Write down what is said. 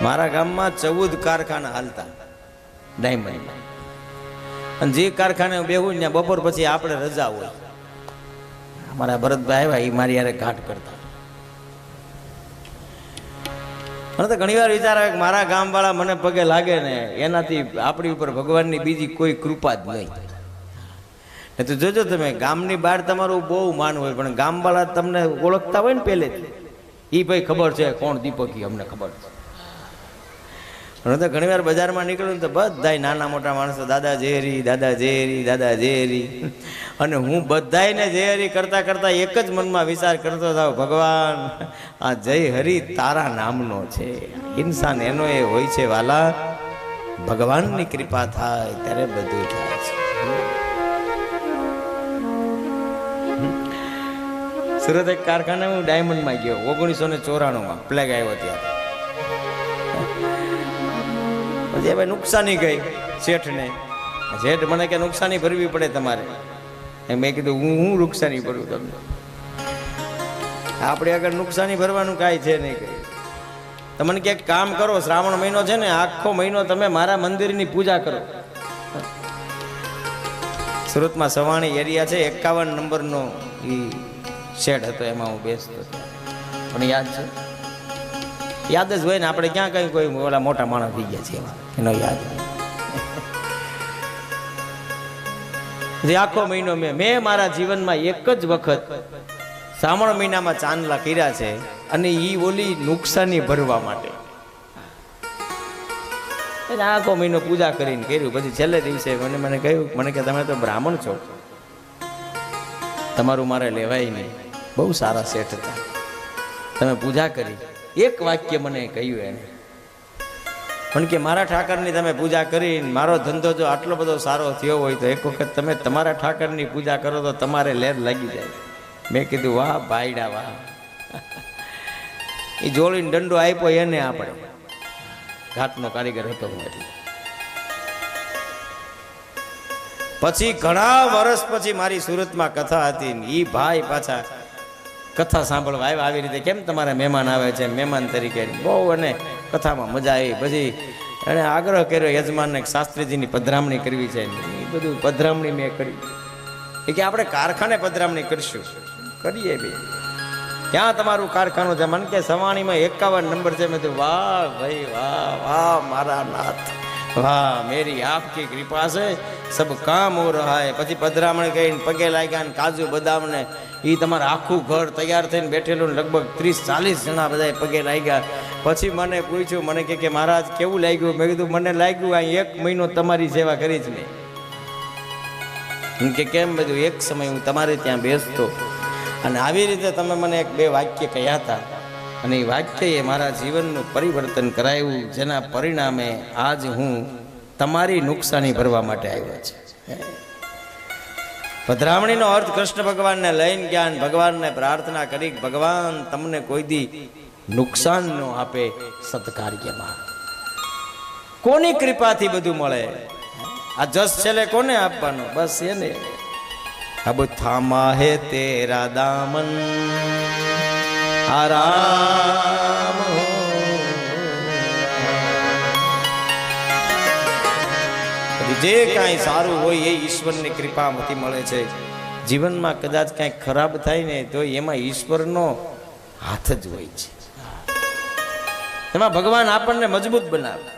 મારા ગામમાં 14 કારખાના હાલતા ડાયમંડ, અને જે કારખાને બેહું ત્યાં બપોર પછી આપણે રજા હોય. અમારા ભરતભાઈ આવ્યા, એ મારી યારે ઘાટ કરતા. મને તો ઘણી વાર વિચાર આવે કે મારા ગામવાળા મને પગે લાગે ને એનાથી આપણી ઉપર ભગવાનની બીજી કોઈ કૃપા જ નહીં. તો જોજો તમે, ગામની બહાર તમારું બહુ માન હોય, પણ ગામવાળા તમને ઓળખતા હોય ને પહેલેથી, એ ભાઈ ખબર છે કોણ દીપકી, અમને ખબર છે. હું તો ઘણી વાર બજારમાં નીકળું ને તો બધા નાના મોટા માણસો દાદા જેરી, દાદા જેરી, દાદા જેરી, અને હું બધાને જેરી કરતા કરતા એક જ મનમાં વિચાર કરતો થાવ, ભગવાન આ જય હરિ તારા નામનો છે. ઇન્સાન એનો એ હોય છે વાલા, ભગવાનની કૃપા થાય ત્યારે બધું થાય છે. સુરત એક કારખાને હું ડાયમંડમાં ગયો 1994માં, પ્લેગ આવ્યો ત્યારે. પછી ભાઈ નુકસાની ગઈ શેઠને. શેઠ મને કે નુકસાની ભરવી પડે તમારે. મેં કીધું હું નુકસાની ભરું તમને? આપણે આગળ નુકસાની ભરવાનું કાંઈ છે નહીં. કહી તમને ક્યાંક કામ કરો, શ્રાવણ મહિનો છે ને, આખો મહિનો તમે મારા મંદિરની પૂજા કરો. સુરતમાં સવાણી એરિયા છે, 51 નંબરનો એ શેડ હતો, એમાં હું બેસતો હતો. પણ યાદ છે, યાદ જ હોય ને, આપણે ક્યાં કઈ કોઈ ઓલા મોટા માણસ થઈ ગયા છે એનો યાદ. જે આખો મહિનો મેં મારા જીવનમાં એક જ વખત શ્રાવણ મહિનામાં ચાંદલા કર્યા છે, અને ઈ ઓલી નુકસાની ભરવા માટે. આખો મહિનો પૂજા કરીને કર્યું. પછી છેલ્લે દિવસે મને કહ્યું, મને કે તમે તો બ્રાહ્મણ છો, તમારું મારે લેવાય નહીં. બહુ સારા શેઠ હતા, તમે પૂજા કરી. એક વાક્ય મને કહ્યું એને, પણ કે મારા ઠાકરની તમે પૂજા કરીને મારો ધંધો જો આટલો બધો સારો થયો હોય તો એક વખત તમે તમારા ઠાકરની પૂજા કરો તો તમારે લેર લાગી જાય. મેં કીધું વાહ ભાઈડા વાહ. એ જોડીને દંડો આપ્યો એને, આપણે ઘાટનો કારીગર હતો હું. એટલે પછી ઘણા વર્ષ પછી મારી સુરતમાં કથા હતી, એ ભાઈ પાછા કથા સાંભળવા આવ્યા. આવી રીતે કેમ તમારા મહેમાન આવે છે, મહેમાન તરીકે બહુ, અને કથામાં મજા આવી. પછી એણે આગ્રહ કર્યો યજમાનને શાસ્ત્રીજીની પધરામણી કરવી છે. એ બધું પધરામણી મેં કરી. એ કે આપણે કારખાને પધરામણી કરશું. કરીએ બે. ક્યાં તમારું કારખાનું છે? મને કે સવાણીમાં 51 નંબર છે. મેં તો વાહ ભાઈ વાહ વાહ મારા નાથ, વાહ મેરી આપકી કૃપા છે, સબ કામ હો રહા હૈ. પછી પધરામણી કરીને પગે લાગ્યા ને કાજુ બદામ ને એ તમારે આખું ઘર તૈયાર થઈને બેઠેલું, લગભગ 30-40 જણા બધા પગે લાગ્યા. પછી મને પૂછ્યું, મને કે મહારાજ કેવું લાગ્યું? મેં કીધું મને લાગ્યું આ 1 મહિનો તમારી સેવા કરી જ નહીં. કે કેમ? બધું એક સમય હું તમારે ત્યાં બેસતો, અને આવી રીતે તમે મને 1-2 વાક્ય કહ્યા હતા, અને એ વાક્યએ મારા જીવનનું પરિવર્તન કરાયું, જેના પરિણામે આજ હું તમારી નુકસાની ભરવા માટે આવ્યો છે. પધરામણીનો અર્થ કૃષ્ણ ભગવાનને લઈને જ્ઞાન, ભગવાનને પ્રાર્થના કરી ભગવાન તમને કોઈ દી નુકસાન ન આપે સત્કાર્યમાં. કોની કૃપાથી બધું મળે? આ જસ છેલ્લે કોને આપવાનો? બસ એને. અબ થામા હે તેરા દામન આરામ હો. જે કાંઈ સારું હોય એ ઈશ્વરની કૃપામાંથી મળે છે. જીવનમાં કદાચ કાંઈક ખરાબ થાય ને તો એમાં ઈશ્વરનો હાથ જ હોય છે. એમાં ભગવાન આપણને મજબૂત બનાવે.